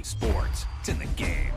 sports. It's in the game.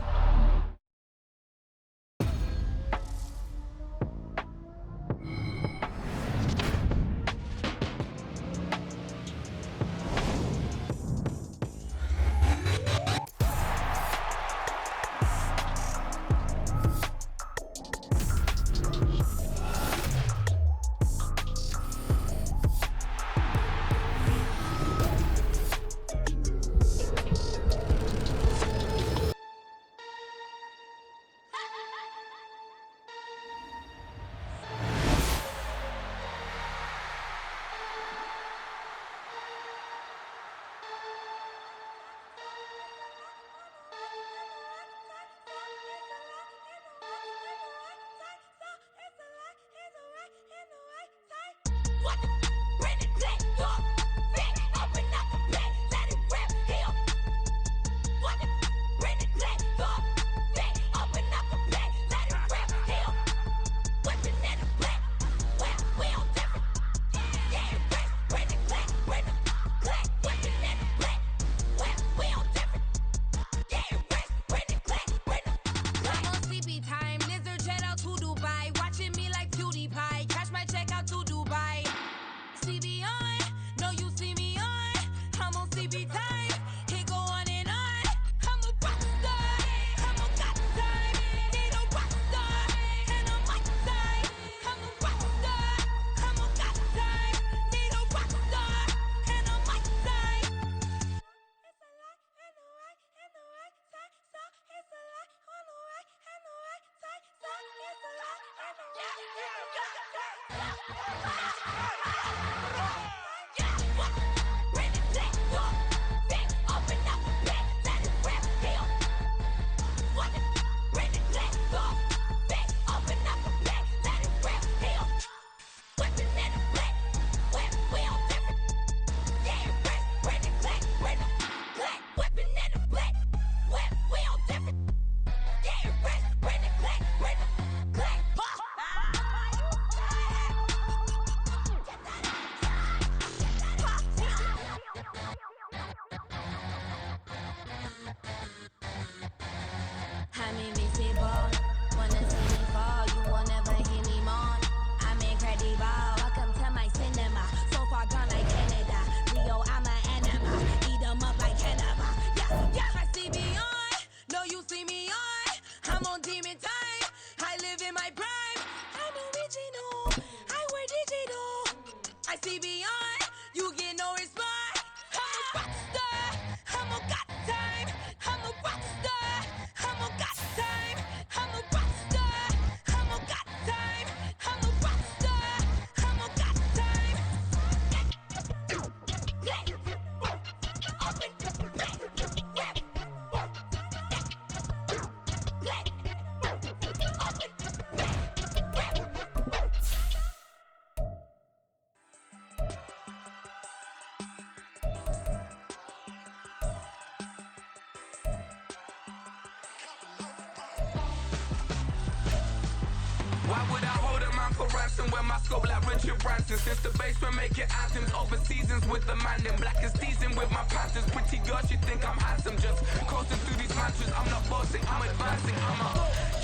Why would I hold a man for ransom when my scope like Richard Branson? Since the basement making anthems over seasons with the man in black is teasing with my panthers. Pretty girls, you think I'm handsome, just coasting through these mantras. I'm not bossing, I'm advancing.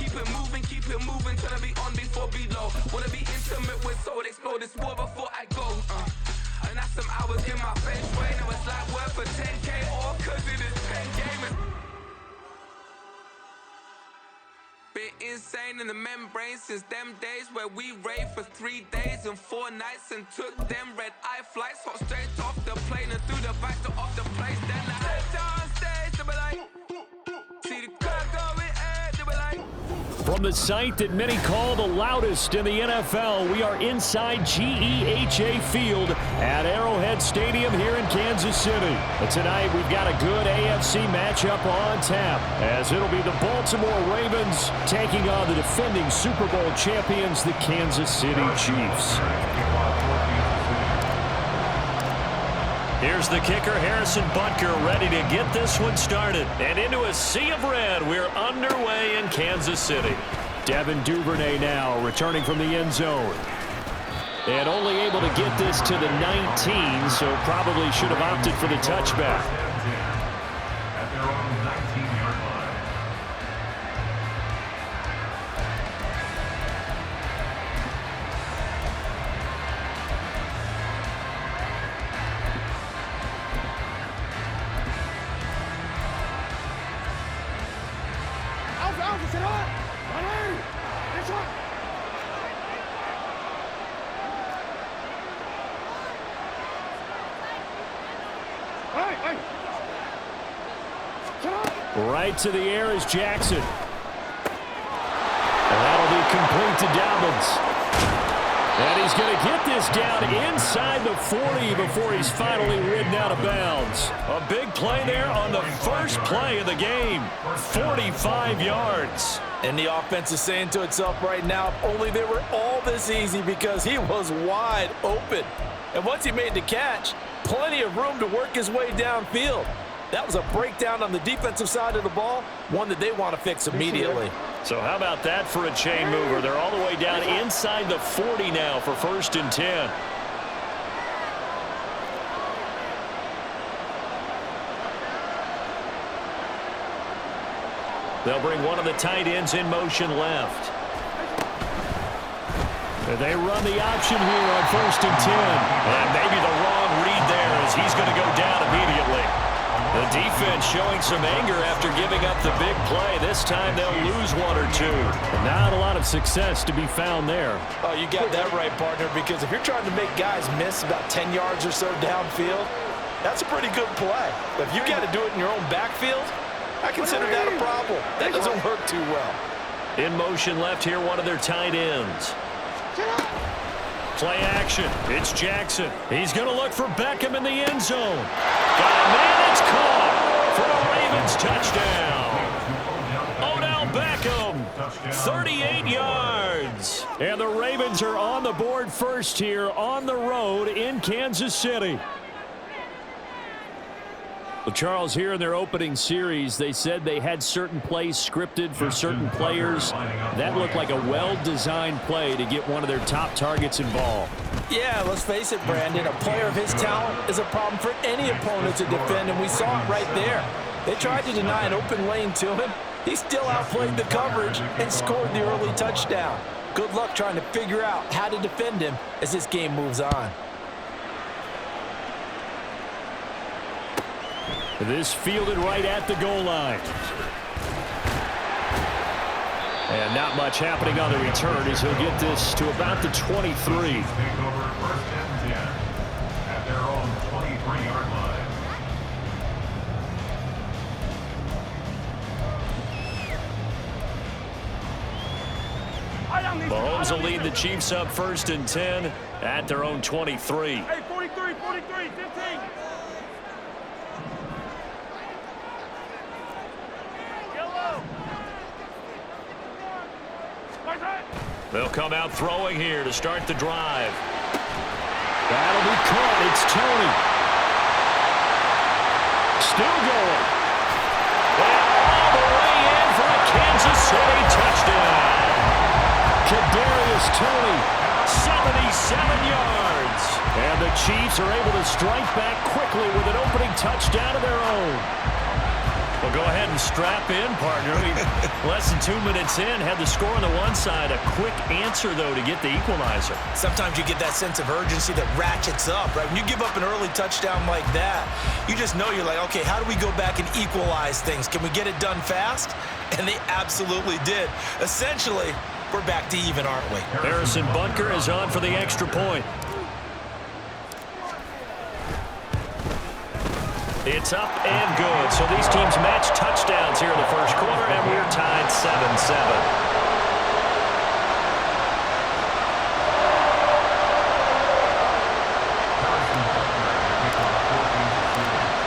Keep it moving, tryna be on before below. Wanna be intimate with soul, explore this war before I go. And that's some hours in my bench way. Now it's like work for 10K all cause it is 10 gamers. Been insane in the membrane since them days where we raved for 3 days and 4 nights and took them red-eye flights, hot straight off the plane and through the back door of the place. Then I stepped on stage, they be like, see the crowd going, they be like. From the site that many call the loudest in the NFL, we are inside GEHA Field at Arrowhead Stadium here in Kansas City. But tonight we've got a good AFC matchup on tap, as it'll be the Baltimore Ravens taking on the defending Super Bowl champions, the Kansas City Chiefs. Here's the kicker, Harrison Butker, ready to get this one started. And into a sea of red, we're underway in Kansas City. Devin Duvernay now returning from the end zone. And only able to get this to the 19, so probably should have opted for the touchback. At their own 19. Right to the air is Jackson. And that'll be complete to Dobbins. And he's going to get this down inside the 40 before he's finally ridden out of bounds. A big play there on the first play of the game. 45 yards. And the offense is saying to itself right now, if only they were all this easy, because he was wide open. And once he made the catch, plenty of room to work his way downfield. That was a breakdown on the defensive side of the ball, one that they want to fix immediately. So how about that for a chain mover? They're all the way down inside the 40 now for 1st and 10. They'll bring one of the tight ends in motion left. And they run the option here on 1st and 10. And maybe the wrong read there, as he's going to go down immediately. The defense showing some anger after giving up the big play. This time they'll lose one or two. Not a lot of success to be found there. Oh, you got that right, partner, because if you're trying to make guys miss about 10 yards or so downfield, that's a pretty good play. But if you got to do it in your own backfield, I consider that a problem. That doesn't work too well. In motion left here, one of their tight ends. Play action. It's Jackson. He's going to look for Beckham in the end zone. Got a man. It's caught for a Ravens touchdown. Odell Beckham, 38 yards. And the Ravens are on the board first here on the road in Kansas City. Well, Charles, here in their opening series, they said they had certain plays scripted for certain players. That looked like a well-designed play to get one of their top targets involved. Yeah, let's face it, Brandon. A player of his talent is a problem for any opponent to defend, and we saw it right there. They tried to deny an open lane to him. He still outplayed the coverage and scored the early touchdown. Good luck trying to figure out how to defend him as this game moves on. This fielded right at the goal line. And not much happening on the return as he'll get this to about the 23. Take over 1st and 10 at their own 23-yard line. Mahomes will lead the Chiefs up 1st and 10 at their own 23. Hey, 43, 15. They'll come out throwing here to start the drive. That'll be caught. It's Tony. Still going. And all the way in for a Kansas City touchdown. Kadarius Toney, 77 yards. And the Chiefs are able to strike back quickly with an opening touchdown of their own. Well, go ahead and strap in, partner. Less than 2 minutes in, had the score on the one side. A quick answer, though, to get the equalizer. Sometimes you get that sense of urgency that ratchets up, right? When you give up an early touchdown like that, you just know you're like, okay, how do we go back and equalize things? Can we get it done fast? And they absolutely did. Essentially, we're back to even, aren't we? Harrison Butker is on for the extra point. It's up and good. So these teams match touchdowns here in the first quarter, and we're tied 7-7.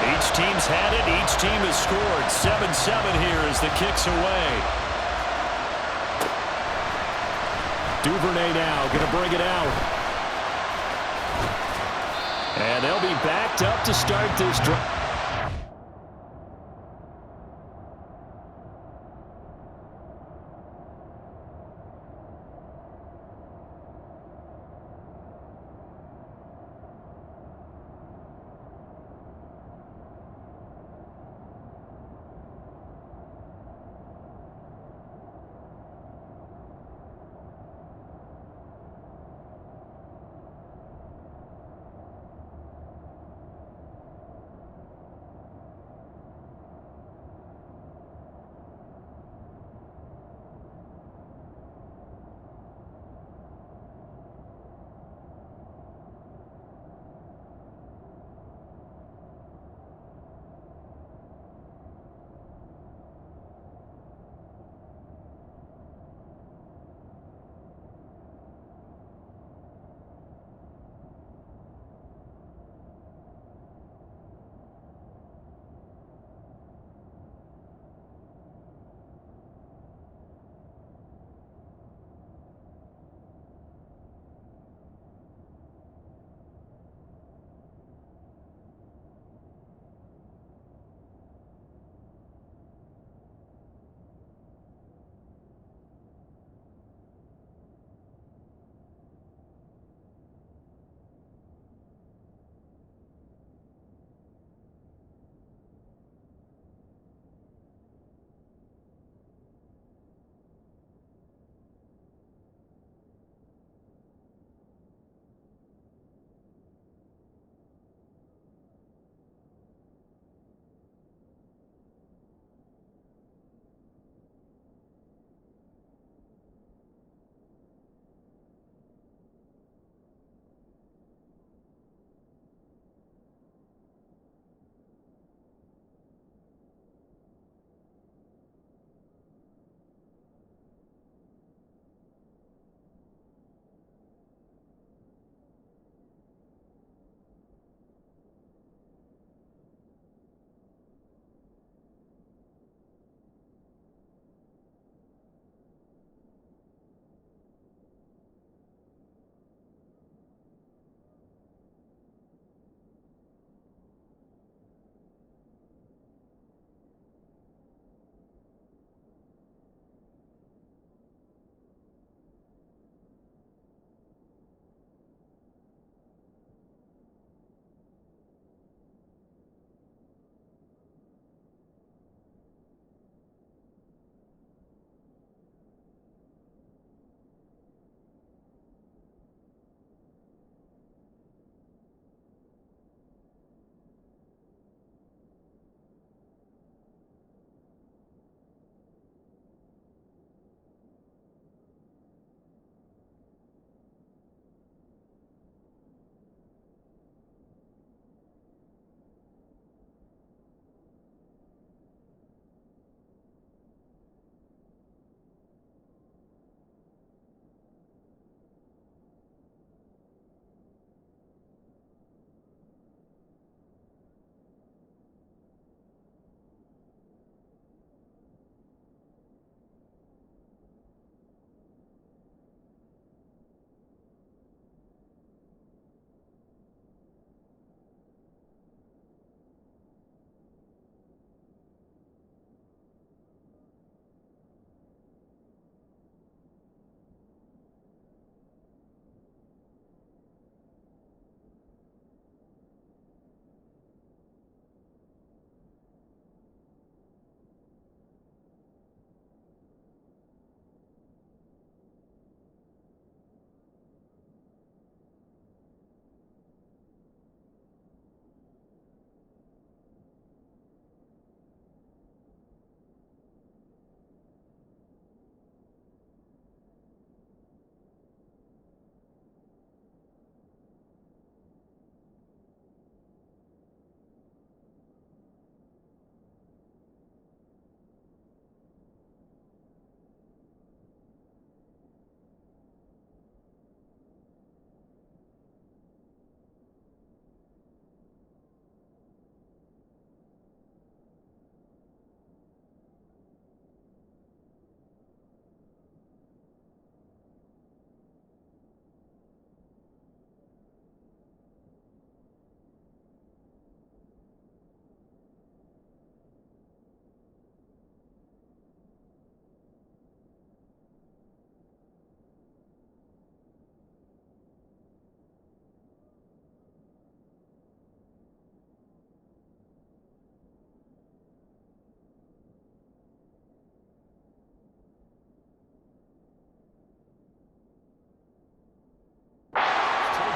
Each team's had it. Each team has scored. 7-7 here as the kick's away. Duvernay now going to bring it out. And they'll be backed up to start this drive.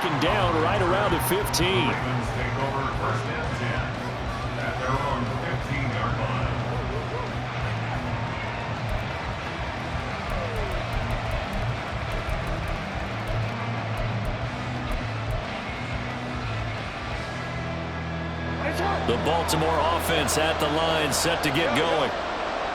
second down right around the 15. Ravens take over first and 10 at their own 15-yard line. The Baltimore offense at the line, set to get going.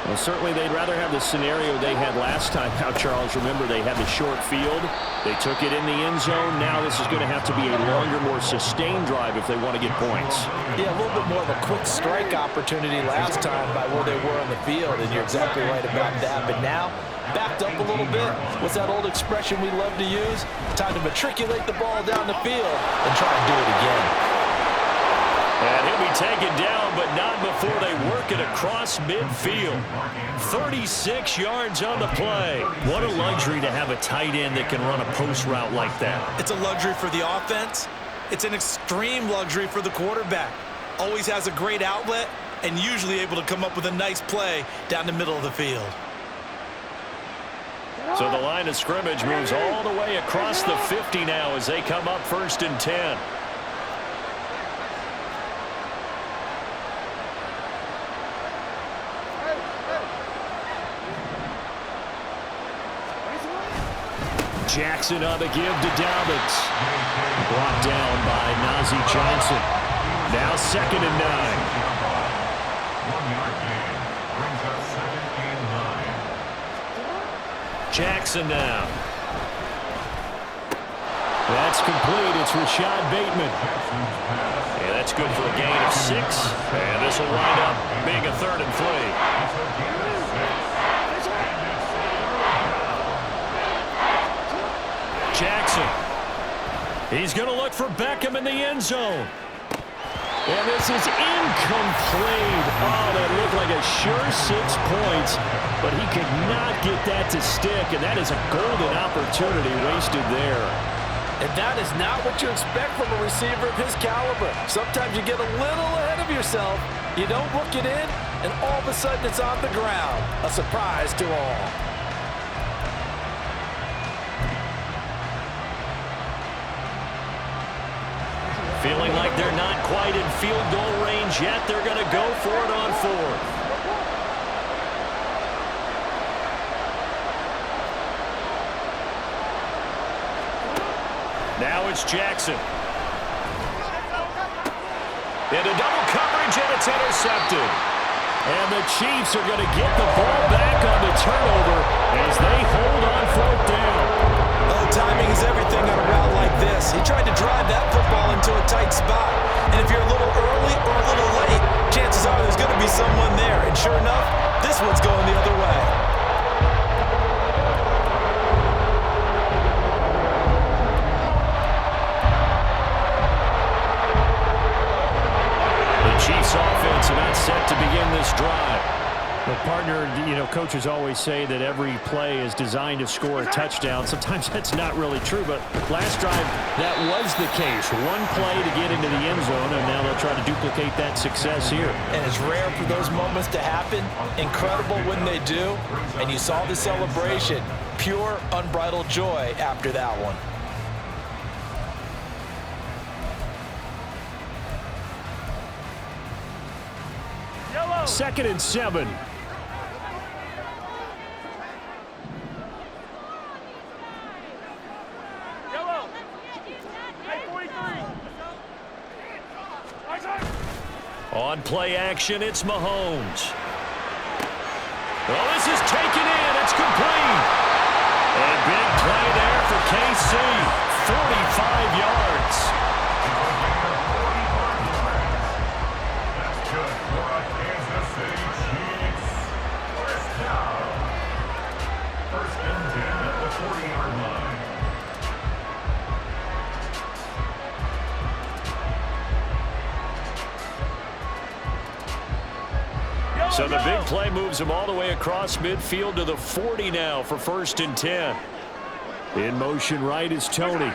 Well, certainly they'd rather have the scenario they had last time out, Charles. Remember, they had the short field. They took it in the end zone. Now this is going to have to be a longer, more sustained drive if they want to get points. Yeah, a little bit more of a quick strike opportunity last time by where they were on the field, and you're exactly right about that. But now, backed up a little bit. What's that old expression we love to use? Time to matriculate the ball down the field and try and do it again. And he'll be taken down, but not before they work it across midfield. 36 yards on the play. What a luxury to have a tight end that can run a post route like that. It's a luxury for the offense. It's an extreme luxury for the quarterback. Always has a great outlet and usually able to come up with a nice play down the middle of the field. So the line of scrimmage moves all the way across the 50 now as they come up first and 10. Jackson on the give to Dobbins. Brought down by Najee Johnson. Now 2nd and 9. 1-yard gain brings up 2nd and 9. Jackson now. That's complete. It's Rashad Bateman. Yeah, that's good for a gain of 6. And this will wind up being a 3rd and 3. Jackson. He's going to look for Beckham in the end zone. And this is incomplete. Oh, that looked like a sure 6 points, but he could not get that to stick, and that is a golden opportunity wasted there. And that is not what you expect from a receiver of his caliber. Sometimes you get a little ahead of yourself, you don't look it in, and all of a sudden it's on the ground. A surprise to all. Feeling like they're not quite in field goal range yet. They're going to go for it on 4th. Now it's Jackson. Into double coverage, and it's intercepted. And the Chiefs are going to get the ball back on the turnover as they hold on 4th down. Oh, timing is everything on a route like this. He tried to drive that football into a tight spot. And if you're a little early or a little late, chances are there's going to be someone there. And sure enough, this one's going the other way. The Chiefs offense about set to begin this drive. Well, partner, coaches always say that every play is designed to score a touchdown. Sometimes that's not really true, but last drive, that was the case. One play to get into the end zone, and now they'll try to duplicate that success here. And it's rare for those moments to happen. Incredible when they do. And you saw the celebration. Pure, unbridled joy after that one. 2nd and 7. On play action, it's Mahomes. Oh, this is taken in. It's complete. A big play there for KC. 45 yards. That's good for a Kansas City Chiefs. First down. 1st and 10 at the 40-yard line. So the big play moves him all the way across midfield to the 40 now for 1st and 10. In motion right is Tony.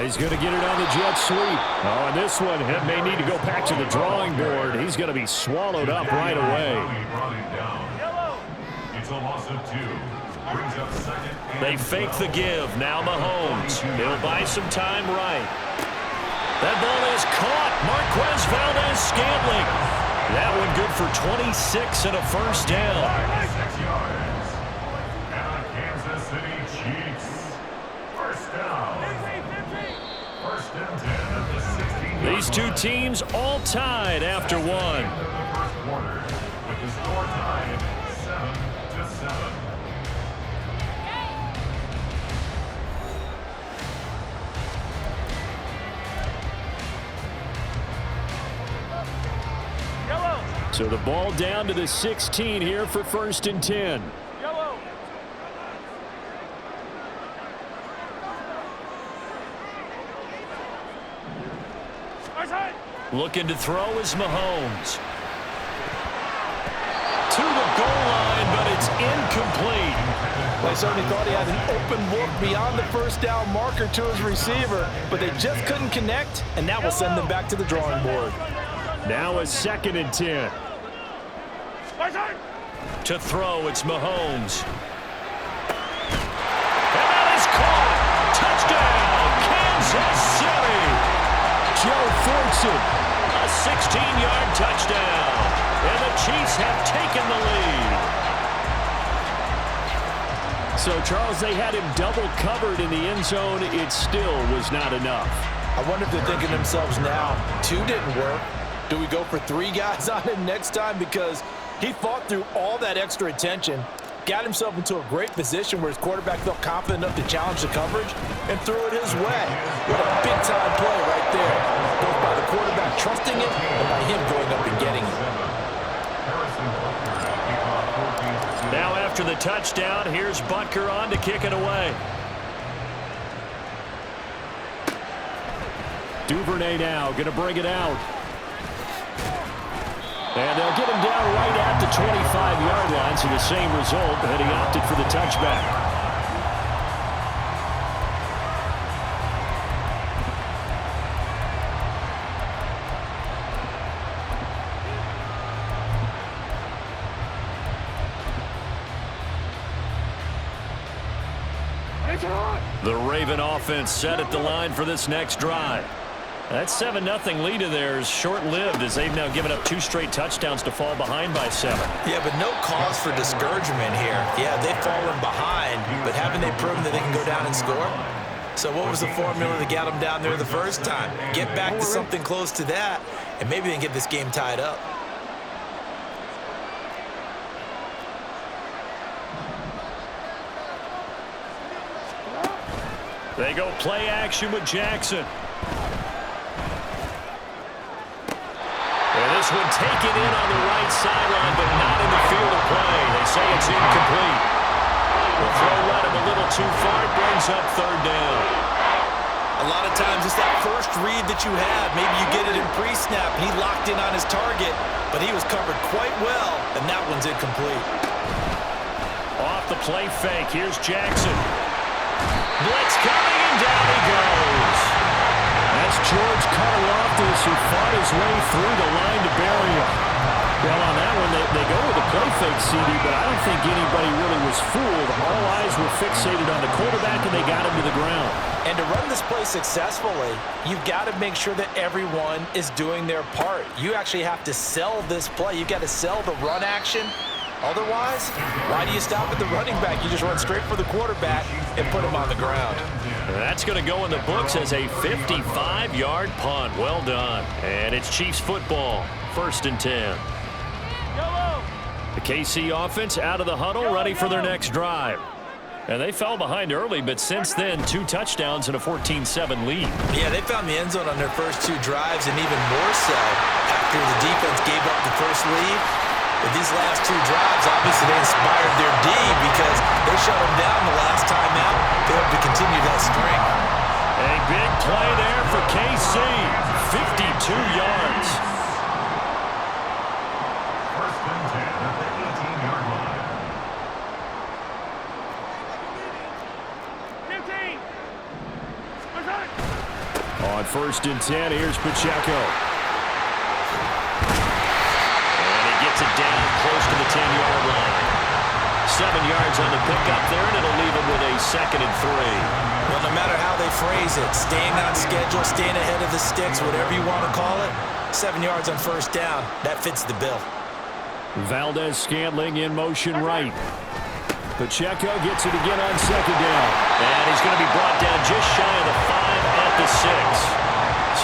He's going to get it on the jet sweep. Oh, and this one may need to go back to the drawing board. He's going to be swallowed up right away. Brought him down. It's a loss of 2. Brings up second and They fake the give. Now Mahomes. He'll buy some time right. That ball is caught. Marquez Valdez-Scantling. That one good for 26 and a first down. 6 yards. And Kansas City Chiefs. First down. First and 10 at the 16. These two teams all tied after one. End of the first quarter with the score tied 7-7. So the ball down to the 16 here for first and 10. Looking to throw is Mahomes. To the goal line, but it's incomplete. They certainly thought he had an open look beyond the first down marker to his receiver, but they just couldn't connect, and that will send them back to the drawing board. Now a second and 10. To throw, it's Mahomes. And that is caught. Touchdown, Kansas City. Joe Fortson, a 16-yard touchdown. And the Chiefs have taken the lead. So, Charles, they had him double covered in the end zone. It still was not enough. I wonder if they're thinking to themselves now, 2 didn't work. Do we go for 3 guys on him next time? Because he fought through all that extra attention, got himself into a great position where his quarterback felt confident enough to challenge the coverage and threw it his way. What a big-time play right there, both by the quarterback trusting it and by him going up and getting it. Now after the touchdown, here's Butker on to kick it away. Duvernay now going to bring it out. And they'll get him down right at the 25-yard line, so the same result, and he opted for the touchback. The Raven offense set at the line for this next drive. That 7-0 lead of theirs short-lived as they've now given up 2 straight touchdowns to fall behind by 7. Yeah, but no cause for discouragement here. Yeah, they've fallen behind, but haven't they proven that they can go down and score? So what was the formula that got them down there the first time? Get back to something close to that, and maybe they can get this game tied up. They go play action with Jackson. And this one taken in on the right sideline, but not in the field of play. They say it's incomplete. The throw led him a little too far. It brings up third down. A lot of times it's that first read that you have. Maybe you get it in pre-snap. He locked in on his target, but he was covered quite well, and that one's incomplete. Off the play fake. Here's Jackson. Blitz coming, and down he goes. That's George Karlaftis, who fought his way through the line to bury him. Well, on that one, they go with the play fake, CD, but I don't think anybody really was fooled. All eyes were fixated on the quarterback, and they got him to the ground. And to run this play successfully, you've got to make sure that everyone is doing their part. You actually have to sell this play. You've got to sell the run action. Otherwise, why do you stop at the running back? You just run straight for the quarterback and put him on the ground. That's going to go in the books as a 55-yard punt. Well done. And it's Chiefs football, 1st and 10. The KC offense out of the huddle, ready for their next drive. And they fell behind early, but since then, 2 touchdowns and a 14-7 lead. Yeah, they found the end zone on their first 2 drives, and even more so after the defense gave up the first lead. But these last 2 drives, obviously they inspired their D because they shut them down the last time out. They hope to continue that string. A big play there for KC. 52 yards. First and 10 at the 18-yard line. 15. On 1st and 10, here's Pacheco. It down close to the 10-yard line. 7 yards on the pickup there, and it'll leave him with a 2nd and 3. Well, no matter how they phrase it, staying on schedule, staying ahead of the sticks, whatever you want to call it, 7 yards on first down, that fits the bill. Valdez-Scantling in motion right. Pacheco gets it again on 2nd down. And he's going to be brought down just shy of the 5 at the 6.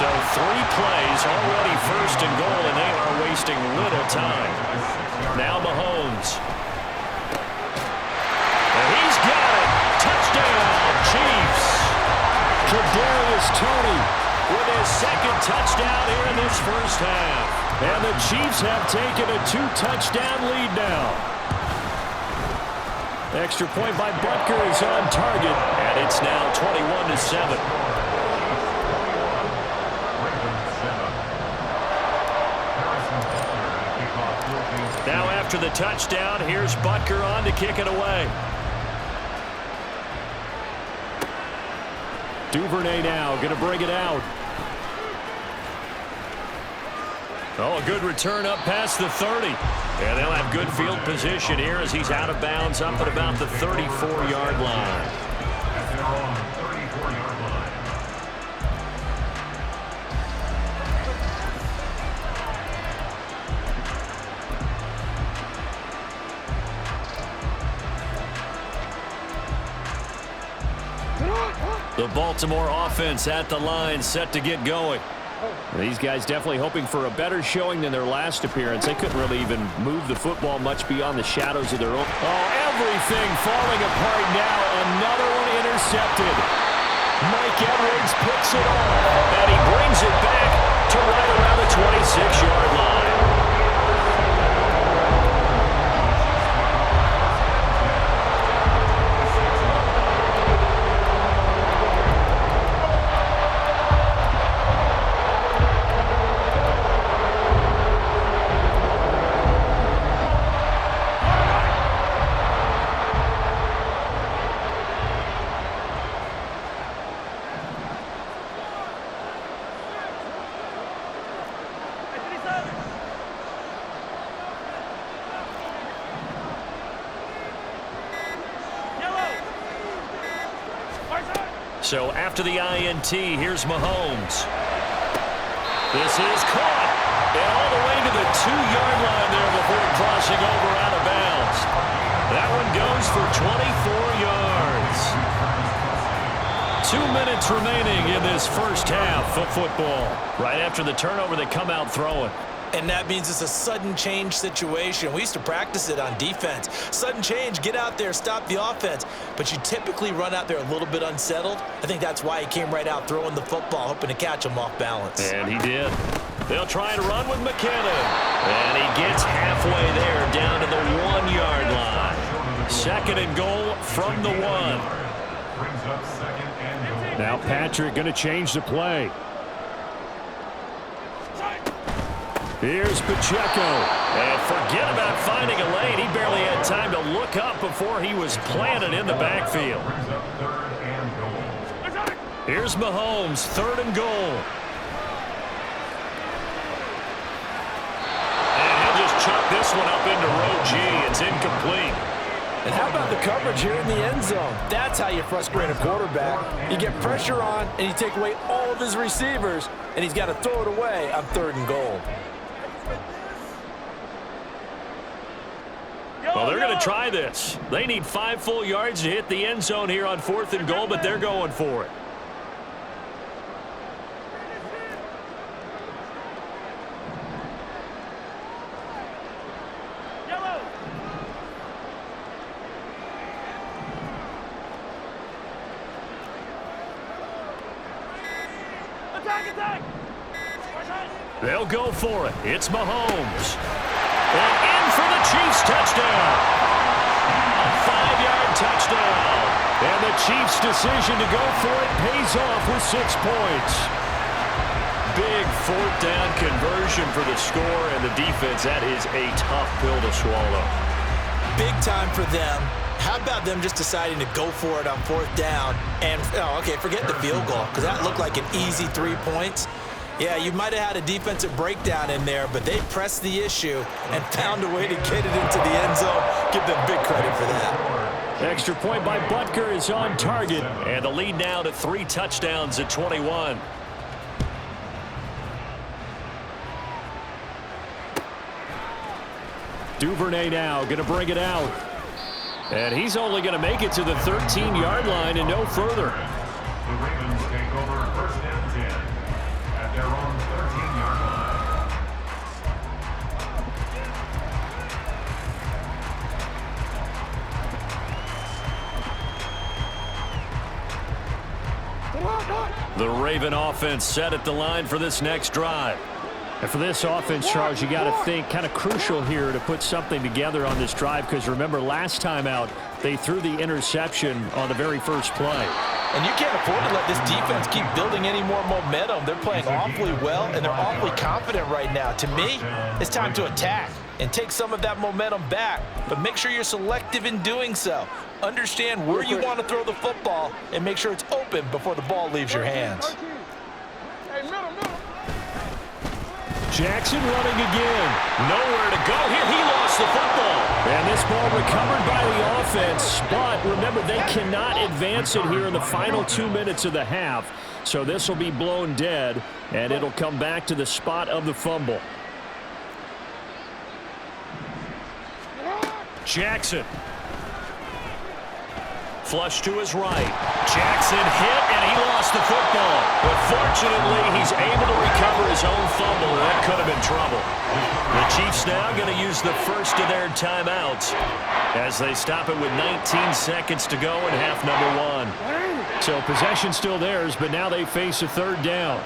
So 3 plays, already 1st and goal, and they are wasting little time. Now Mahomes. And he's got it. Touchdown, Chiefs. Kadarius Toney with his 2nd touchdown here in this first half. And the Chiefs have taken a 2-touchdown lead now. Extra point by Butker is on target, and it's now 21-7. Now after the touchdown, here's Butker on to kick it away. Duvernay now going to bring it out. Oh, a good return up past the 30. And they'll have good field position here as he's out of bounds up at about the 34-yard line. The Baltimore offense at the line, set to get going. These guys definitely hoping for a better showing than their last appearance. They couldn't really even move the football much beyond the shadows of their own. Oh, everything falling apart now. Another one intercepted. Mike Edwards picks it off, and he brings it back to right around the 26-yard line. So after the INT, here's Mahomes. This is caught. And all the way to the 2-yard line there before crossing over out of bounds. That one goes for 24 yards. 2 minutes remaining in this first half of football. Right after the turnover, they come out throwing. And that means it's a sudden change situation. We used to practice it on defense. Sudden change, get out there, stop the offense. But you typically run out there a little bit unsettled. I think that's why he came right out throwing the football, hoping to catch him off balance. And he did. They'll try and run with McKinnon. And he gets halfway there, down to the 1-yard line. 2nd and goal from the 1. Now Patrick going to change the play. Here's Pacheco. And forget about finding a lane. He barely had time to look up before he was planted in the backfield. Here's Mahomes, 3rd and goal. And he'll just chuck this one up into row G. It's incomplete. And how about the coverage here in the end zone? That's how you frustrate a quarterback. You get pressure on, and you take away all of his receivers, and he's got to throw it away on 3rd and goal. Well, they're going to try this. They need 5 full yards to hit the end zone here on 4th and goal, but they're going for it. They'll go for it. It's Mahomes. And in for the Chiefs touchdown. A 5-yard touchdown. And the Chiefs' decision to go for it pays off with 6 points. Big 4th down conversion for the score, and the defense, that is a tough pill to swallow. Big time for them. How about them just deciding to go for it on 4th down and, okay, forget the field goal, because that looked like an easy 3 points. Yeah, you might have had a defensive breakdown in there, but they pressed the issue and found a way to get it into the end zone. Give them big credit for that. Extra point by Butker is on target, and the lead now to 3 touchdowns at 21. Duvernay now going to bring it out. And he's only going to make it to the 13-yard line and no further. The Ravens take over first and 10 at their own 13-yard line. The Raven offense set at the line for this next drive. And for this offense, Charles, you got to think kind of crucial here to put something together on this drive, because remember last time out they threw the interception on the very first play. And you can't afford to let this defense keep building any more momentum. They're playing awfully well, and they're awfully confident right now. To me, it's time to attack and take some of that momentum back, but make sure you're selective in doing so. Understand where you want to throw the football and make sure it's open before the ball leaves your hands. Jackson running again. Nowhere to go here. He lost the football. And this ball recovered by the offense. But remember, they cannot advance it here in the final 2 minutes of the half. So this will be blown dead, and it'll come back to the spot of the fumble. Jackson. Flush to his right. Jackson hit, and he lost the football. But fortunately, he's able to recover his own fumble, and that could have been trouble. The Chiefs now going to use the first of their timeouts as they stop it with 19 seconds to go in half number 1. So possession still theirs, but now they face a third down.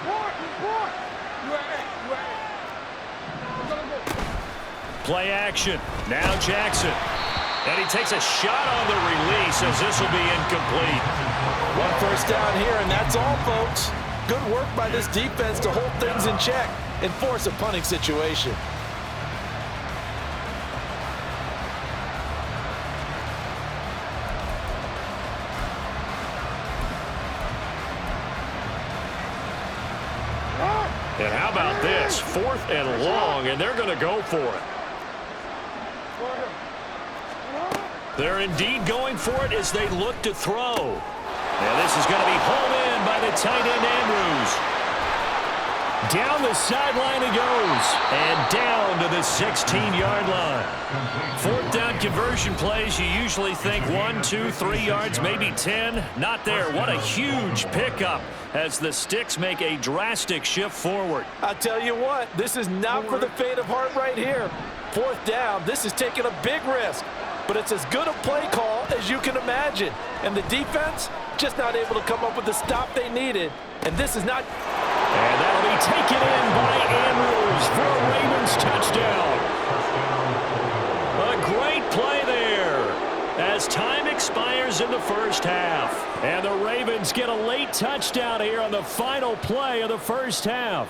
Play action. Now Jackson. And he takes a shot on the release as this will be incomplete. 1 first down here, and that's all, folks. Good work by this defense to hold things in check and force a punting situation. And how about this? 4th and long, and they're going to go for it. They're indeed going for it as they look to throw. And this is going to be hauled in by the tight end Andrews. Down the sideline he goes. And down to the 16-yard line. 4th down conversion plays, you usually think 1, 2, 3 yards, maybe 10. Not there. What a huge pickup as the Sticks make a drastic shift forward. I'll tell you what, this is not for the faint of heart right here. 4th down, this is taking a big risk. But it's as good a play call as you can imagine. And the defense just not able to come up with the stop they needed. And this is not... And that'll be taken in by Andrews for a Ravens touchdown. A great play there as time expires in the first half. And the Ravens get a late touchdown here on the final play of the first half.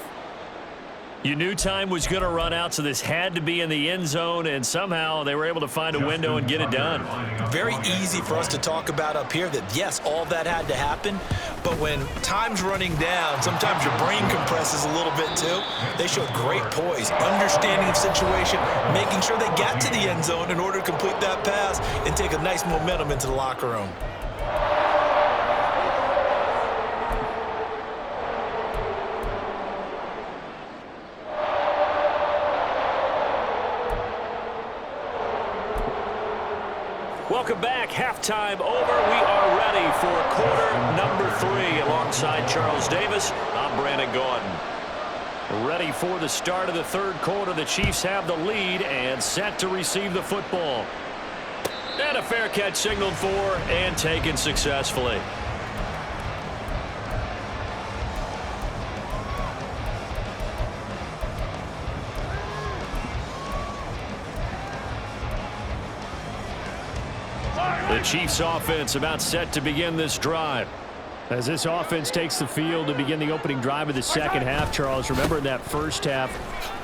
You knew time was going to run out, so this had to be in the end zone, and somehow they were able to find a window and get it done. Very easy for us to talk about up here that, yes, all that had to happen, but when time's running down, sometimes your brain compresses a little bit too. They showed great poise, understanding of situation, making sure they got to the end zone in order to complete that pass and take a nice momentum into the locker room. Welcome back. Halftime over. We are ready for quarter number 3. Alongside Charles Davis, I'm Brandon Gordon. Ready for the start of the third quarter. The Chiefs have the lead and set to receive the football. And a fair catch signaled for and taken successfully. The Chiefs offense about set to begin this drive. As this offense takes the field to begin the opening drive of the second half, Charles, remember in that first half,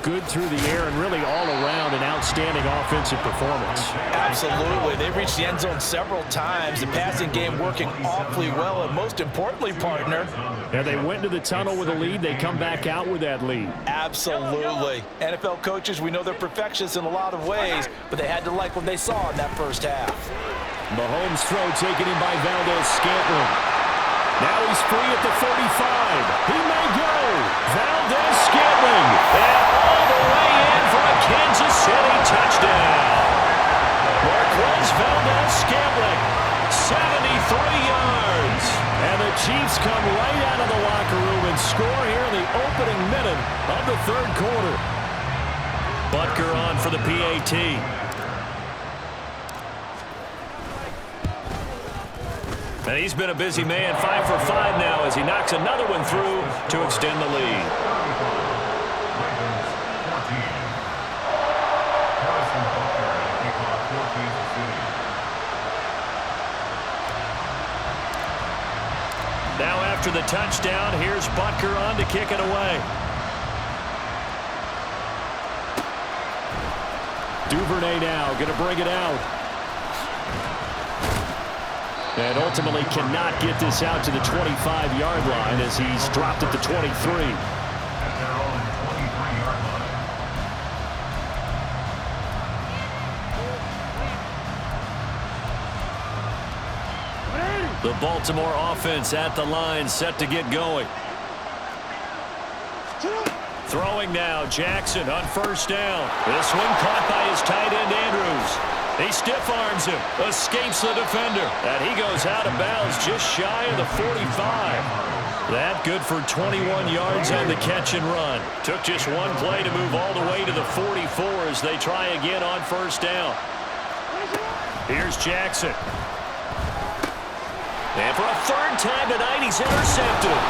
good through the air and really all around an outstanding offensive performance. Absolutely. They reached the end zone several times. The passing game working awfully well, and most importantly, partner, And they went to the tunnel with a lead. They come back out with that lead. Absolutely. NFL coaches, we know they're perfectionists in a lot of ways, but they had to like what they saw in that first half. Mahomes' throw taken in by Valdez-Scantling. Now he's free at the 35. He may go. Valdez-Scantling. And all the way in for a Kansas City touchdown. Marquez Valdez-Scantling, 73 yards. And the Chiefs come right out of the locker room and score here in the opening minute of the third quarter. Butker on for the PAT. And he's been a busy man, 5 for 5 now as he knocks another one through to extend the lead. Now after the touchdown, here's Butker on to kick it away. Duvernay now going to bring it out. And ultimately cannot get this out to the 25-yard line as he's dropped at the 23. The Baltimore offense at the line, set to get going. Throwing now, Jackson on first down. This one caught by his tight end, Andrews. He stiff-arms him, escapes the defender, and he goes out of bounds just shy of the 45. That good for 21 yards on the catch and run. Took just one play to move all the way to the 44 as they try again on first down. Here's Jackson. And for a third time tonight, he's intercepted.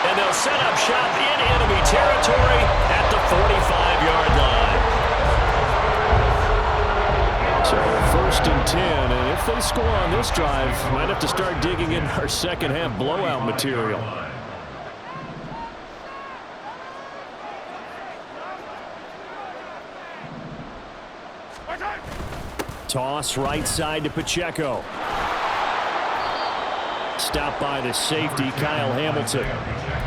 And they'll set up shop in enemy territory at the 45-yard line. So first and 10, and if they score on this drive, might have to start digging in our second half blowout material. Toss right side to Pacheco. Stopped by the safety, Kyle Hamilton.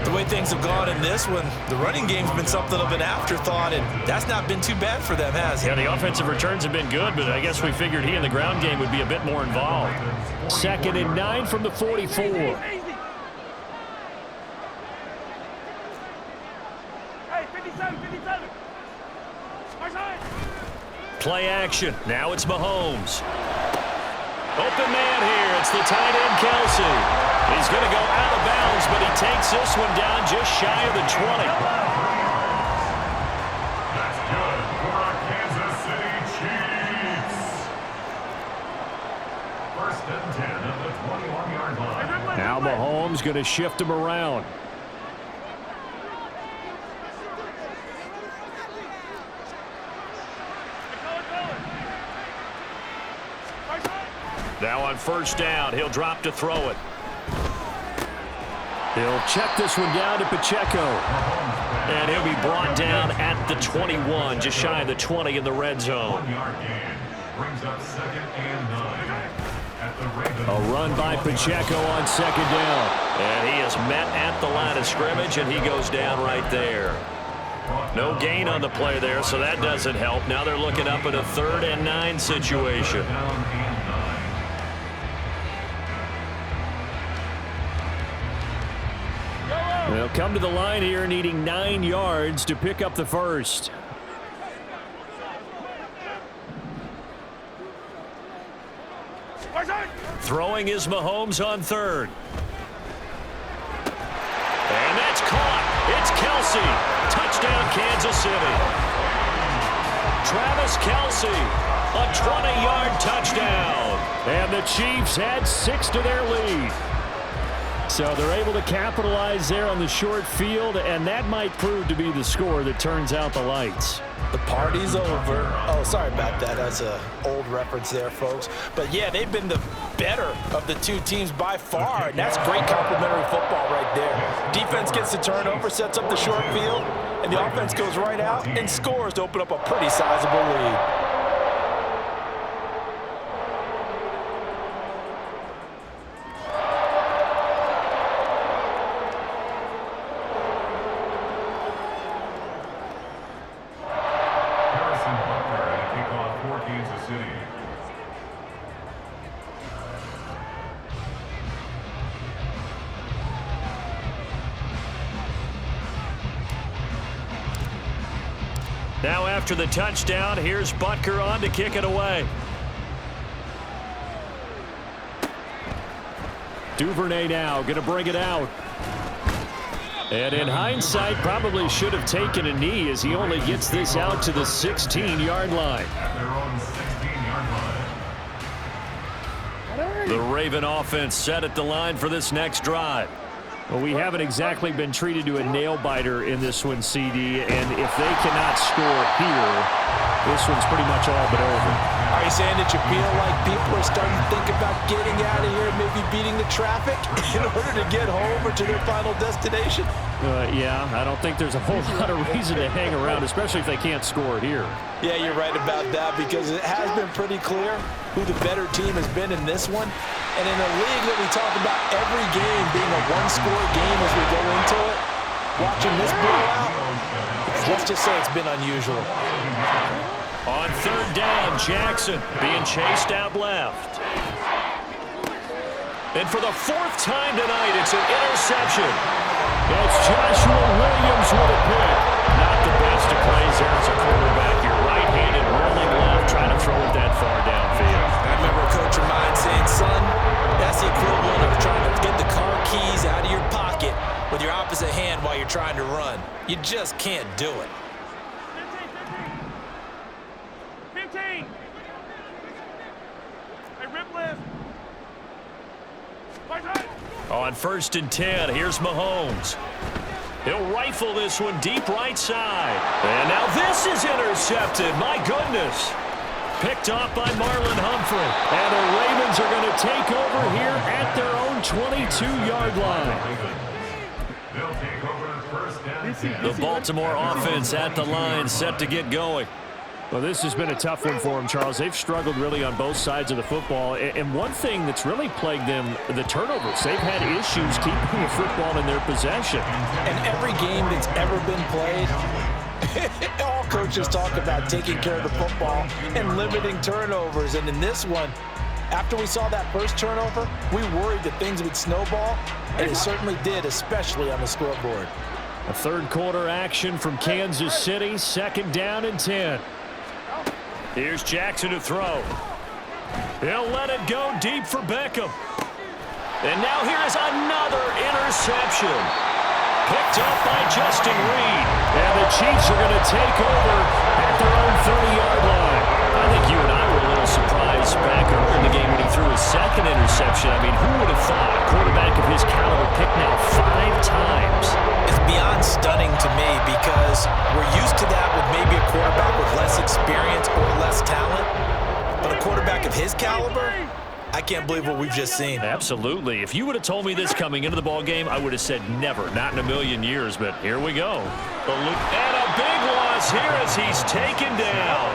The way things have gone in this one, the running game's been something of an afterthought, and that's not been too bad for them, has it? Yeah, the offensive returns have been good, but I guess we figured he in the ground game would be a bit more involved. 2nd and 9 from the 44. Hey, 57, 57. Play action. Now it's Mahomes. Open man here. It's the tight end, Kelsey. He's going to go out of bounds, but he takes this one down just shy of the 20. That's good for our Kansas City Chiefs. 1st and 10 at the 21-yard line. Now Mahomes going to shift him around. Now on first down, he'll drop to throw it. He'll check this one down to Pacheco. And he'll be brought down at the 21, just shy of the 20 in the red zone. 1-yard gain brings up 2nd and 9 at the Ravens. A run by Pacheco on 2nd down. And he is met at the line of scrimmage, and he goes down right there. No gain on the play there, so that doesn't help. Now they're looking up at a 3rd and 9 situation. They'll come to the line here needing 9 yards to pick up the first. Throwing is Mahomes on 3rd. And that's caught. It's Kelsey. Touchdown, Kansas City. Travis Kelsey, a 20-yard touchdown. And the Chiefs add 6 to their lead. So they're able to capitalize there on the short field, and that might prove to be the score that turns out the lights. The party's over. Oh, sorry about that. That's an old reference there, folks. But, yeah, they've been the better of the two teams by far, and that's great complimentary football right there. Defense gets the turnover, sets up the short field, and the offense goes right out and scores to open up a pretty sizable lead. Now after the touchdown, here's Butker on to kick it away. Duvernay now going to bring it out. And in hindsight, probably should have taken a knee as he only gets this out to the 16-yard line. At their own 16-yard line. The Raven offense set at the line for this next drive. Well, we haven't exactly been treated to a nail-biter in this one, CD, and if they cannot score here, this one's pretty much all but over. Are you saying that you feel like people are starting to think about getting out of here, maybe beating the traffic in order to get home or to their final destination? Yeah, I don't think there's a whole lot of reason to hang around, especially if they can't score here. Yeah, you're right about that because it has been pretty clear who the better team has been in this one. And in a league that we talk about every game being a one-score game as we go into it, watching this blowout, let's just say it's been unusual. On third down, Jackson being chased out left. And for the fourth time tonight, it's an interception. It's Joshua Williams with a pick. Not the best of plays there as a quarterback. You're right-handed, rolling left, trying to throw it that far downfield. I remember a coach of mine saying, son, that's the equivalent of trying to get the car keys out of your pocket with your opposite hand while you're trying to run. You just can't do it. 15. Hey, rip left. On 1st and 10, here's Mahomes. He'll rifle this one deep right side. And now this is intercepted. My goodness. Picked off by Marlon Humphrey. And the Ravens are going to take over here at their own 22-yard line. They'll take over first and 10. The Baltimore offense at the line, set to get going. Well, this has been a tough one for them, Charles. They've struggled really on both sides of the football. And one thing that's really plagued them, the turnovers. They've had issues keeping the football in their possession. And every game that's ever been played, all coaches talk about taking care of the football and limiting turnovers. And in this one, after we saw that first turnover, we worried that things would snowball, and it certainly did, especially on the scoreboard. A third quarter action from Kansas City, 2nd down and 10. Here's Jackson to throw. He'll let it go deep for Beckham. And now here is another interception. Picked up by Justin Reed. And the Chiefs are going to take over at their own 30-yard line. I think you and I were a little surprised back earlier in the game when he threw his 2nd interception. I mean, who would have thought a quarterback of his caliber picked now 5 times? It's beyond stunning to me because we're used to that with maybe a quarterback with less experience or less talent. But a quarterback of his caliber, I can't believe what we've just seen. Absolutely. If you would have told me this coming into the ball game, I would have said never, not in a million years. But here we go. And a big loss here as he's taken down.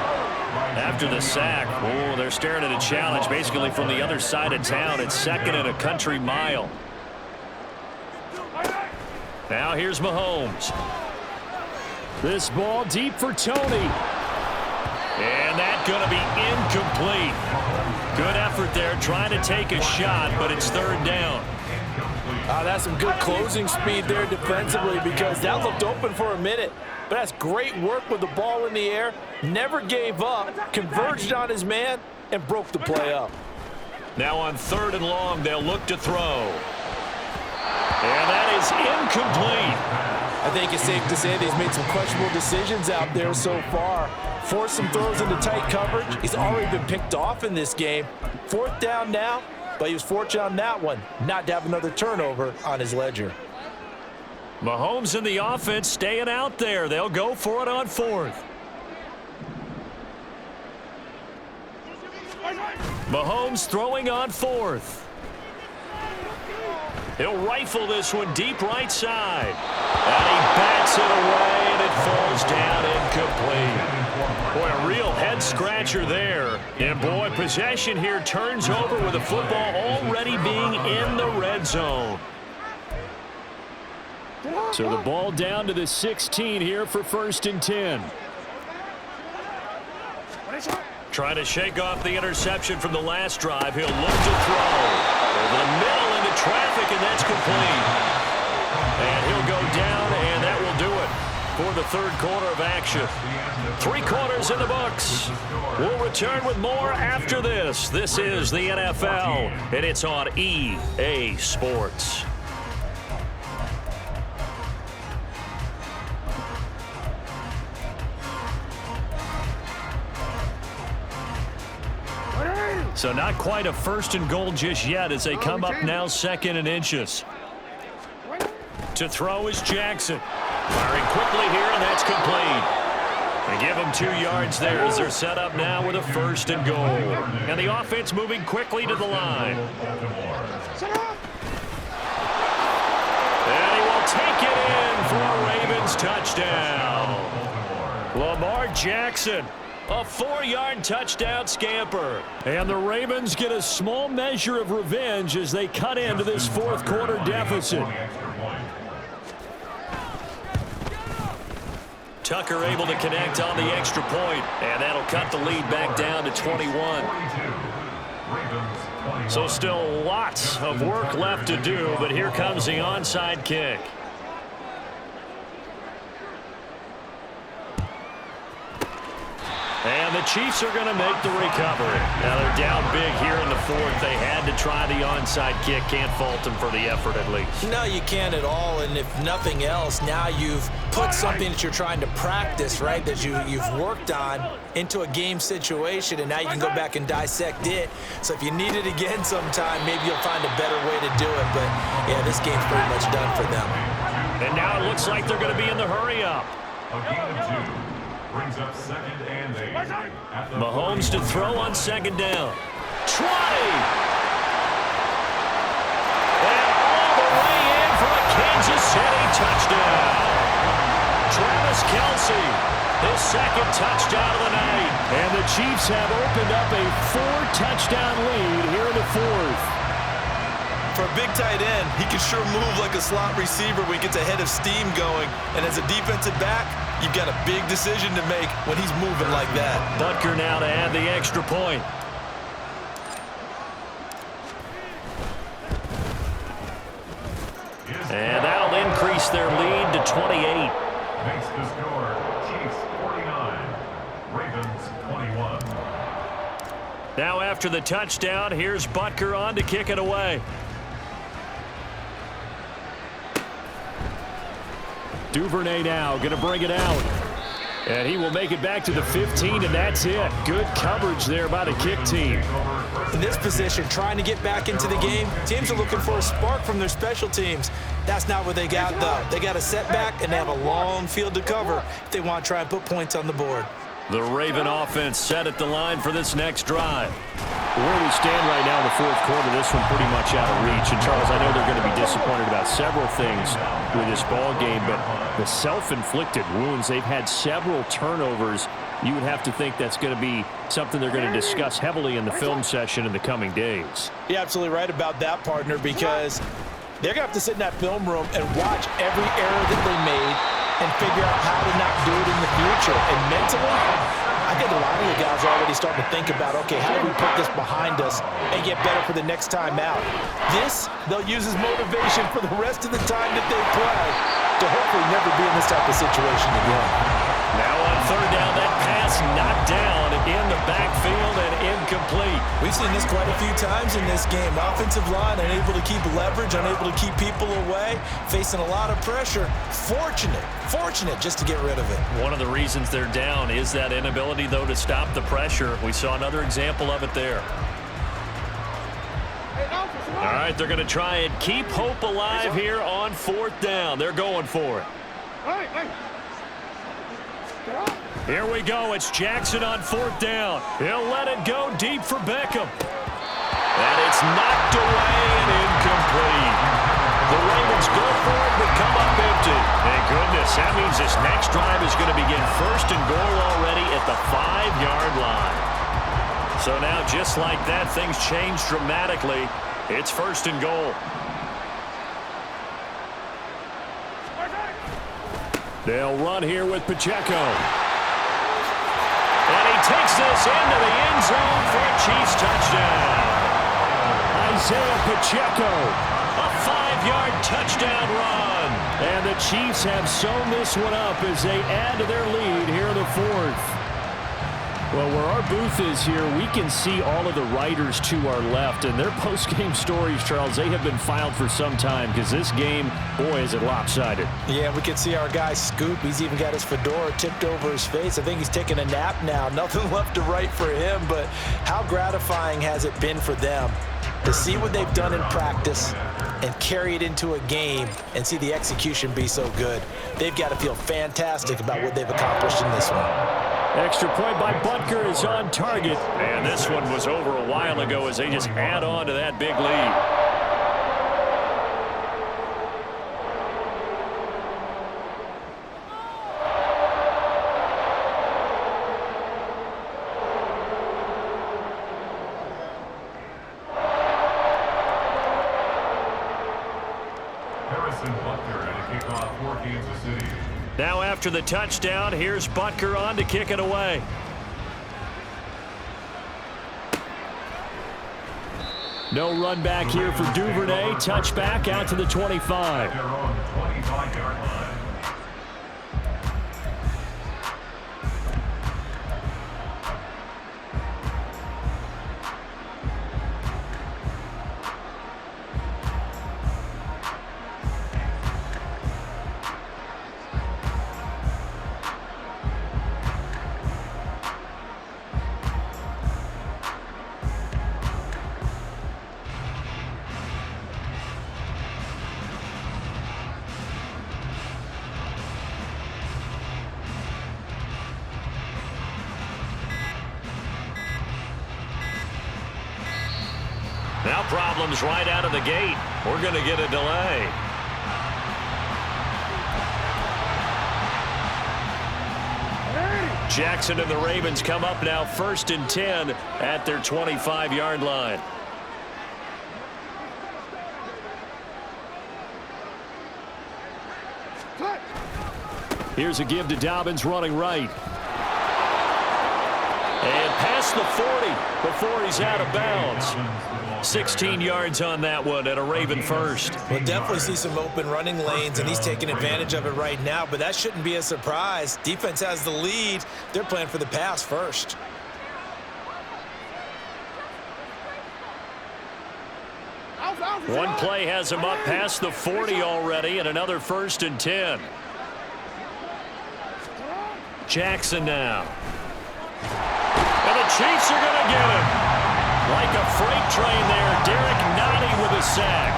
After the sack, oh, they're staring at a challenge basically from the other side of town. It's 2nd and a country mile. Now here's Mahomes. This ball deep for Tony. And that's going to be incomplete. Good effort there trying to take a shot, but it's 3rd down. That's some good closing speed there defensively because that looked open for a minute. But that's great work with the ball in the air. Never gave up, converged on his man, and broke the play up. Now on 3rd and long, they'll look to throw. And that is incomplete. I think it's safe to say that he's made some questionable decisions out there so far. Forced some throws into tight coverage. He's already been picked off in this game. 4th down now, but he was fortunate on that one not to have another turnover on his ledger. Mahomes and the offense staying out there. They'll go for it on 4th. Mahomes throwing on 4th. He'll rifle this one deep right side. And he bats it away, and it falls down incomplete. Boy, a real head-scratcher there. And, boy, possession here turns over with the football already being in the red zone. So the ball down to the 16 here for 1st and 10. Trying to shake off the interception from the last drive. He'll look to throw. Over the middle into traffic, and that's complete. And he'll go down, and that will do it for the third quarter of action. 3 quarters in the books. We'll return with more after this. This is the NFL, and it's on EA Sports. So not quite a 1st and goal just yet as they come up now 2nd and inches. To throw is Jackson. Firing quickly here, and that's complete. They give him 2 yards there as they're set up now with a 1st and goal. And the offense moving quickly to the line. And he will take it in for a Ravens touchdown. Lamar Jackson. A 4-yard touchdown scamper. And the Ravens get a small measure of revenge as they cut into this 4th quarter deficit. Tucker able to connect on the extra point, and that'll cut the lead back down to 21. So still lots of work left to do, but here comes the onside kick. And the Chiefs are going to make the recovery. Now they're down big here in the 4th. They had to try the onside kick. Can't fault them for the effort at least. No, you can't at all. And if nothing else, now you've put something that you're trying to practice, right, that you've worked on into a game situation, and now you can go back and dissect it. So if you need it again sometime, maybe you'll find a better way to do it. But, yeah, this game's pretty much done for them. And now it looks like they're going to be in the hurry-up. A gain of 2. Brings up 2nd and 8. Mahomes to throw on 2nd down. 20! And all the way in for a Kansas City touchdown. Travis Kelce, his 2nd touchdown of the night. And the Chiefs have opened up a 4-touchdown lead here in the 4th. For a big tight end, he can sure move like a slot receiver when he gets a head of steam going. And as a defensive back, you've got a big decision to make when he's moving like that. Butker now to add the extra point. And that'll increase their lead to 28. Makes the score Chiefs 49, Ravens 21. Now after the touchdown, here's Butker on to kick it away. Duvernay now going to bring it out. And he will make it back to the 15, and that's it. Good coverage there by the kick team. In this position, trying to get back into the game, teams are looking for a spark from their special teams. That's not what they got, though. They got a setback, and they have a long field to cover if they want to try and put points on the board. The Raven offense set at the line for this next drive. Where we stand right now in the 4th quarter, this one pretty much out of reach. And, Charles, I know they're going to be disappointed about several things with this ball game, but the self-inflicted wounds, they've had several turnovers. You would have to think that's going to be something they're going to discuss heavily in the film session in the coming days. You're absolutely right about that, partner, because they're going to have to sit in that film room and watch every error that they made and figure out how to not do it in the future. And mentally, I think a lot of the guys are already starting to think about, okay, how do we put this behind us and get better for the next time out? This, they'll use as motivation for the rest of the time that they play to hopefully never be in this type of situation again. Now on 3rd down, that pass knocked down in the backfield and incomplete. We've seen this quite a few times in this game. Offensive line unable to keep leverage, unable to keep people away, facing a lot of pressure. Fortunate just to get rid of it. One of the reasons they're down is that inability, though, to stop the pressure. We saw another example of it there. All right, they're going to try and keep hope alive here on 4th down. They're going for it. Here we go. It's Jackson on 4th down. He'll let it go deep for Beckham. And it's knocked away and incomplete. The Ravens go for it but come up empty. Thank goodness. That means this next drive is going to begin 1st and goal already at the 5-yard line. So now, just like that, things change dramatically. It's 1st and goal. They'll run here with Pacheco. And he takes this into the end zone for a Chiefs touchdown. Isaiah Pacheco, a 5-yard touchdown run. And the Chiefs have sewn this one up as they add to their lead here in the fourth. Well, where our booth is here, we can see all of the writers to our left. And their post-game stories, Charles, they have been filed for some time because this game, boy, is it lopsided. Yeah, we can see our guy Scoop. He's even got his fedora tipped over his face. I think he's taking a nap now. Nothing left to write for him, but how gratifying has it been for them to see what they've done in practice and carry it into a game and see the execution be so good. They've got to feel fantastic about what they've accomplished in this one. Extra point by Butker is on target. And this one was over a while ago as they just add on to that big lead. Now after the touchdown, here's Butker on to kick it away. No run back here for Duvernay. Touchback out to the 25. They're on the 25-yard line. Now problems right out of the gate. We're going to get a delay. Jackson and the Ravens come up now 1st and 10 at their 25-yard line. Here's a give to Dobbins running right. And past the 40 before he's out of bounds. 16 yards on that one and a Raven first. We'll definitely see some open running lanes, and he's taking advantage of it right now, but that shouldn't be a surprise. Defense has the lead. They're playing for the pass first. One play has him up past the 40 already and another 1st and 10. Jackson now. And the Chiefs are going to get him. Like a freight train there, Derek Nottie with a sack.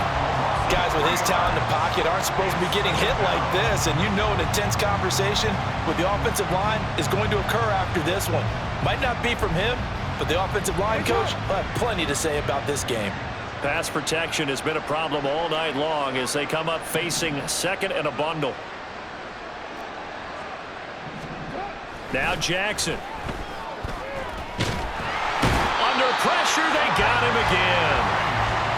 Guys with his talent in the pocket aren't supposed to be getting hit like this, and you know an intense conversation with the offensive line is going to occur after this one. Might not be from him, but the offensive line coach will have plenty to say about this game. Pass protection has been a problem all night long as they come up facing 2nd and a bundle. Now Jackson. Under pressure, they got him again.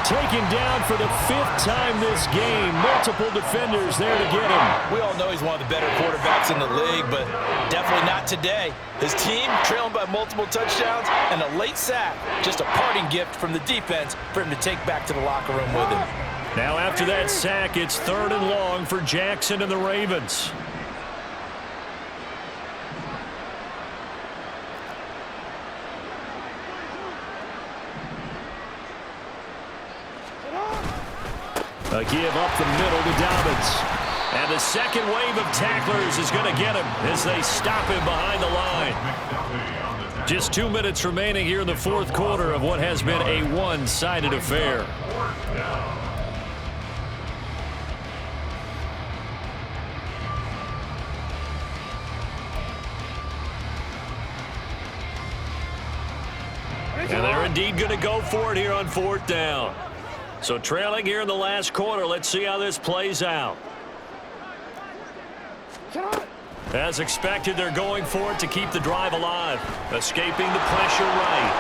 Taken down for the 5th time this game. Multiple defenders there to get him. We all know he's one of the better quarterbacks in the league, but definitely not today. His team trailing by multiple touchdowns and a late sack. Just a parting gift from the defense for him to take back to the locker room with him. Now after that sack, it's 3rd and long for Jackson and the Ravens. A give up the middle to Dobbins. And the second wave of tacklers is going to get him as they stop him behind the line. Just 2 minutes remaining here in the 4th quarter of what has been a one-sided affair. And they're indeed going to go for it here on 4th down. So trailing here in the last quarter, let's see how this plays out. As expected, they're going for it to keep the drive alive. Escaping the pressure right.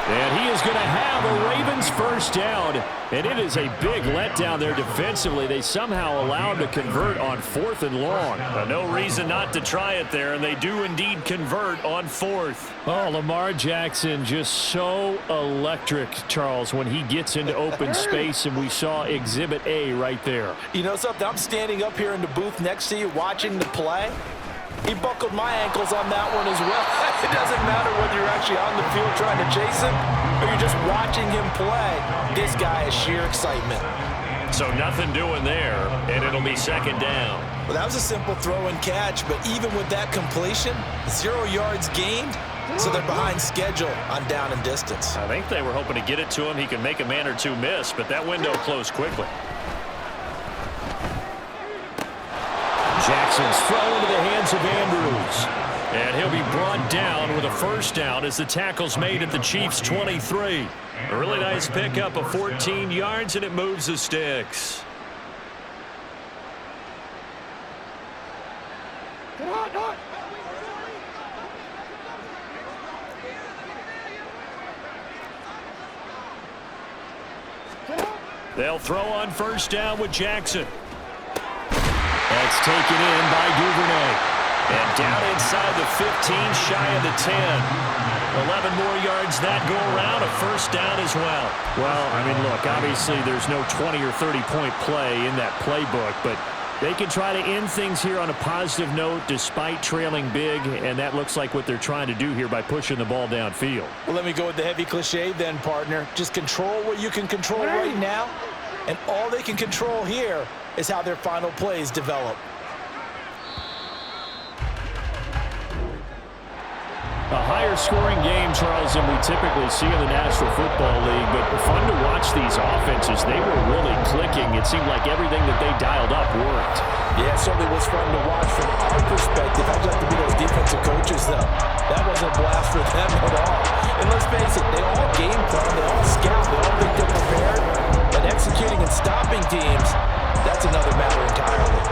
And he is going to have a Raven wins first down, and it is a big letdown there defensively. They somehow allow him to convert on 4th and long. No reason not to try it there, and they do indeed convert on 4th. Oh, Lamar Jackson just so electric, Charles, when he gets into open space, and we saw Exhibit A right there. You know something? I'm standing up here in the booth next to you watching the play. He buckled my ankles on that one as well. It doesn't matter whether you're actually on the field trying to chase him or you're just watching him play. This guy is sheer excitement. So nothing doing there, and it'll be 2nd down. Well, that was a simple throw and catch, but even with that completion, 0 yards gained, so they're behind schedule on down and distance. I think they were hoping to get it to him. He can make a man or two miss, but that window closed quickly. Jackson's throw into the hands of Andrews. And he'll be brought down with a first down as the tackle's made at the Chiefs' 23. A really nice pickup of 14 yards, and it moves the sticks. They'll throw on first down with Jackson. That's taken in by Duvernay. And down inside the 15, shy of the 10. 11 more yards that go around, a first down as well. Well, I mean, look, obviously there's no 20 or 30-point play in that playbook, but they can try to end things here on a positive note despite trailing big, and that looks like what they're trying to do here by pushing the ball downfield. Well, let me go with the heavy cliche then, partner. Just control what you can control right now, and all they can control here is how their final plays develop. A higher-scoring game, Charles, than we typically see in the National Football League, but fun to watch these offenses. They were really clicking. It seemed like everything that they dialed up worked. Yeah, it certainly was fun to watch from our perspective. I'd like to be those defensive coaches, though. That wasn't a blast for them at all. And let's face it, they all game plan, they all scout, they all think they're prepared. But executing and stopping teams, that's another matter entirely.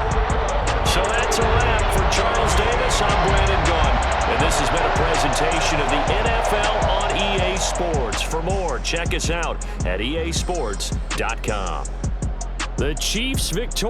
So that's a wrap for Charles Davis. I'm Brandon Gunn. And this has been a presentation of the NFL on EA Sports. For more, check us out at easports.com. The Chiefs victorious.